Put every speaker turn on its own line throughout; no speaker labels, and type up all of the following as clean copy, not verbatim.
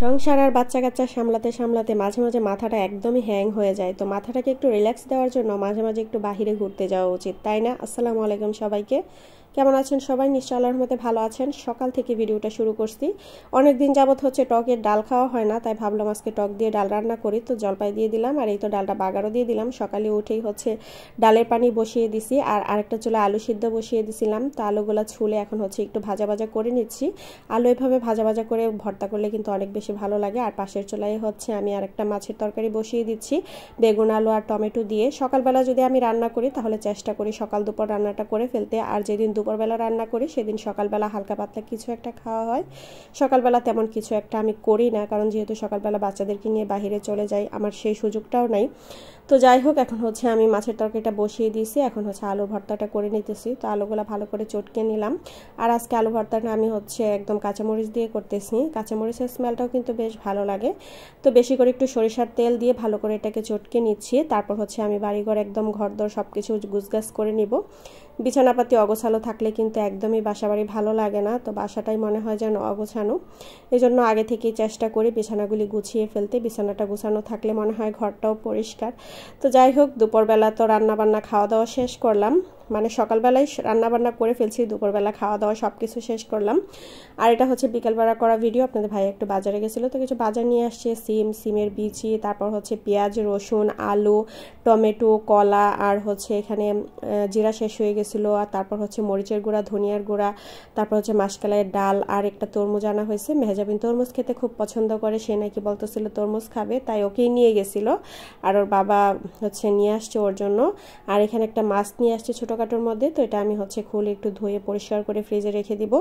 সংসার আর বাচ্চা কাচ্চা সামলাতে সামলাতে মাঝে মাঝে মাথাটা একদমই হ্যাং হয়ে যায়। তো মাথাটাকে একটু রিল্যাক্স দেওয়ার জন্য মাঝে মাঝে একটু বাহিরে ঘুরতে যাওয়া উচিত, তাই না? আসসালামু আলাইকুম সবাইকে। কেমন আছেন সবাই? নিশ্চয় আল্লাহর রহমতে ভালো আছেন। সকাল থেকে ভিডিওটা শুরু করছি। অনেক দিন যাবত হচ্ছে টকের ডাল খাওয়া হয় না, তাই ভাবলাম আজকে টক দিয়ে ডাল রান্না করি। তো জলপাই দিয়ে দিলাম আর এই তো ডালটা বাগারও দিয়ে দিলাম। সকালে উঠেই হচ্ছে ডালের পানি বসিয়ে দিছি আর আরেকটা চুলা আলু সিদ্ধ বসিয়ে দিছিলাম। তো আলুগুলো ছুলে এখন হচ্ছে একটু ভাজা ভাজা করে নিচ্ছি। আলু এভাবে ভাজা ভাজা করে ভর্তা করলে কিন্তু অনেক বেশি ভালো লাগে। আর পাশের চুলায় হচ্ছে আমি আরেকটা মাছের তরকারি বসিয়ে দিচ্ছি বেগুন আলু আর টমেটো দিয়ে। সকালবেলা যদি আমি রান্না করি তাহলে চেষ্টা করি সকাল দুপুর রান্নাটা করে ফেলতে, আর যেদিন দুপুরবেলা রান্না করি সেদিন সকালবেলা হালকা পাতলা কিছু একটা খাওয়া হয়। সকালবেলা তেমন কিছু একটা আমি করি না, কারণ যেহেতু সকালবেলা বাচ্চাদেরকে নিয়ে বাইরে চলে যাই, আমার সেই সুযোগটাও নাই। তো যাই হোক, এখন হচ্ছে আমি মাছের তরকারিটা বসিয়ে দিয়েছি। এখন হচ্ছে আলু ভর্তাটা করে নিতেছি। তো আলুগুলো ভালো করে চটকে নিলাম। আর আজকে আলু ভর্তাটা আমি হচ্ছে একদম কাঁচামরিচ দিয়ে করতেছি। কাঁচামরিচের স্মেলটাও কিন্তু বেশ ভালো লাগে। তো বেশি করে একটু সরিষার তেল দিয়ে ভালো করে এটাকে চটকে নিচ্ছি। তারপর হচ্ছে আমি বাড়িঘর একদম ঘরদোর সব কিছু গুছগাছ করে নিব। বিছানাপাতি অগোছালো থাকলে কিন্তু একদমই বাসাবাড়ি ভালো লাগে না। তো বাসাটাই মনে হয় যেন অগোছানো। এই জন্য আগে থেকেই চেষ্টা করি বিছানাগুলি গুছিয়ে ফেলতে। বিছানাটা গুছানো থাকলে মনে হয় ঘরটাও পরিষ্কার। তো যাই হোক, দুপুরবেলা তো রান্নাবান্না খাওয়া দাওয়া শেষ করলাম। মানে সকালবেলায় রান্নাবান্না করে ফেলছি, দুপুরবেলা খাওয়া দাওয়া সব কিছু শেষ করলাম। আর এটা হচ্ছে বিকেলবেলা করা ভিডিও। আপনাদের ভাই একটু বাজারে গেছিলো, তো কিছু বাজার নিয়ে আসছে। সিমের বিচি, তারপর হচ্ছে পেঁয়াজ, রসুন, আলু, টমেটো, কলা, আর হচ্ছে এখানে জিরা শেষ হয়ে গেছিলো। আর তারপর হচ্ছে মরিচের গুঁড়া, ধনিয়ার গুঁড়া, তারপর হচ্ছে মাসকালাইয়ের ডাল, আর একটা তরমুজ আনা হয়েছে। মেহজাবিন তরমুজ খেতে খুব পছন্দ করে, সে নাকি বলতেছিল তরমুজ খাবে, তাই ওকেই নিয়ে গেছিলো। আর ওর বাবা হচ্ছে নিয়ে আসছে ওর জন্য। আর এখানে একটা মাছ নিয়ে আসছে ছোটোখাটোর মধ্যে। তো এটা আমি হচ্ছে খুলে একটু ধুয়ে পরিষ্কার করে ফ্রিজে রেখে দিব।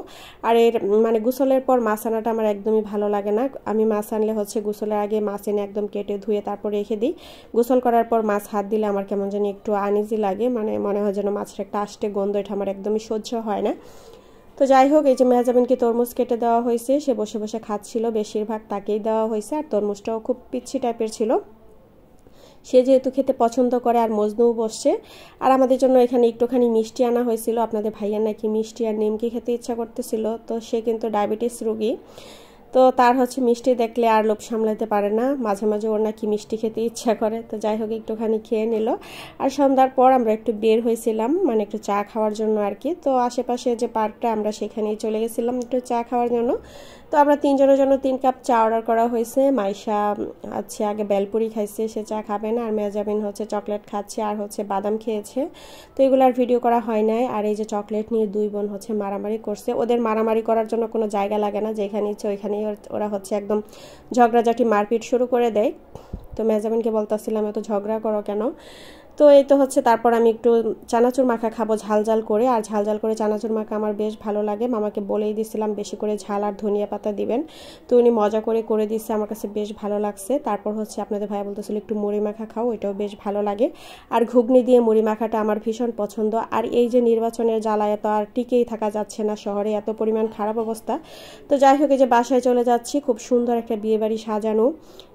আর এর মানে গোসলের পর মাছ আনাটা আমার একদমই ভালো লাগে না। আমি মাছ আনলে হচ্ছে গোসলের আগে মাছ এনে একদম কেটে ধুয়ে তারপর রেখে দিই। গোসল করার পর মাছ হাত দিলে আমার কেমন জানি একটু আনইজি লাগে, মানে মনে হয় যেন মাছের একটা আষ্টে গন্ধ, এটা আমার একদমই সহ্য হয় না। তো যাই হোক, এই যে মেহজাবিনকে তরমুজ কেটে দেওয়া হয়েছে, সে বসে বসে খাচ্ছিল, বেশিরভাগ তাকেই দেওয়া হয়েছে। আর তরমুজটাও খুব পিচ্ছি টাইপের ছিল, সে যেহেতু খেতে পছন্দ করে। আর মজনুও বসছে। আর আমাদের জন্য এখানে একটুখানি মিষ্টি আনা হয়েছিল। আপনাদের ভাইয়ার নাকি মিষ্টি আর নিমকি খেতে ইচ্ছা করতেছিল। তো সে কিন্তু ডায়াবেটিস রোগী, তো তার হচ্ছে মিষ্টি দেখলে আর লোভ সামলাতে পারে না, মাঝে মাঝে ওর নাকি মিষ্টি খেতে ইচ্ছা করে। তো যাই হোক, একটুখানি খেয়ে নিল। আর সন্ধ্যার পর আমরা একটু বের হয়েছিলাম, মানে একটু চা খাওয়ার জন্য আর কি। তো আশেপাশে যে পার্কটা, আমরা সেখানেই চলে গেছিলাম একটু চা খাওয়ার জন্য। তো আমরা তিনজনের জন্য 3 কাপ চা অর্ডার করা হয়েছে। মাইশা আছে আগে বেলপুরি খাইছে, সে চা খাবে না। আর মেহজাবিন হচ্ছে চকলেট খাচ্ছে আর হচ্ছে বাদাম খেয়েছে। তো এগুলো আর ভিডিও করা হয় নাই। আর এই যে চকলেট নিয়ে দুই বোন হচ্ছে মারামারি করছে। ওদের মারামারি করার জন্য কোনো জায়গা লাগে না, যেখানে ইচ্ছে ওইখানেই ওরা হচ্ছে একদম ঝগড়াঝাটি মারপিট শুরু করে দেয়। তো মেহজাবিনকে বলতেছিলাম এত ঝগড়া করো কেন। তো এই তো হচ্ছে, তারপর আমি একটু চানাচুর মাখা খাবো ঝাল ঝাল করে। আর ঝাল ঝাল করে চানাচুর মাখা আমার বেশ ভালো লাগে। মামাকে বলেই দিয়েছিলাম বেশি করে ঝাল আর ধনিয়া পাতা দিবেন, তো উনি মজা করে দিচ্ছে, আমার কাছে বেশ ভালো লাগছে। তারপর হচ্ছে আপনাদের ভাই বলতেছিল একটু মুড়ি মাখা খাও, ওইটাও বেশ ভালো লাগে। আর ঘুগনি দিয়ে মুড়ি মাখাটা আমার ভীষণ পছন্দ। আর এই যে নির্বাচনের জ্বালায় তো আর টিকেই থাকা যাচ্ছে না, শহরে এত পরিমাণ খারাপ অবস্থা। তো যাই হোক, এই যে বাসায় চলে যাচ্ছি। খুব সুন্দর একটা বিয়ে বাড়ি সাজানো।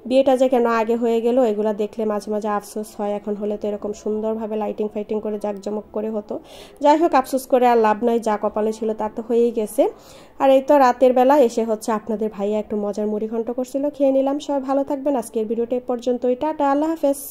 বিয়েটা যে কেন আগে হয়ে গেল এগুলা দেখলে মাঝে মাঝে আফসোস হয়। এখন হলে তো এরকম সুন্দরভাবে লাইটিং ফাইটিং করে জাঁকজমক করে হতো। যাই হোক, আফসোস করে আর লাভ নাই, যা কপালে ছিল তা তো হয়েই গেছে। আর এই তো রাতের বেলা এসে হচ্ছে আপনাদের ভাইয়া একটু মজার মুড়ি ঘন্ট করছিল, খেয়ে নিলাম। সবাই ভালো থাকবেন। আজকের ভিডিওটা এ পর্যন্তই। টাটা, আল্লাহ হাফেজ।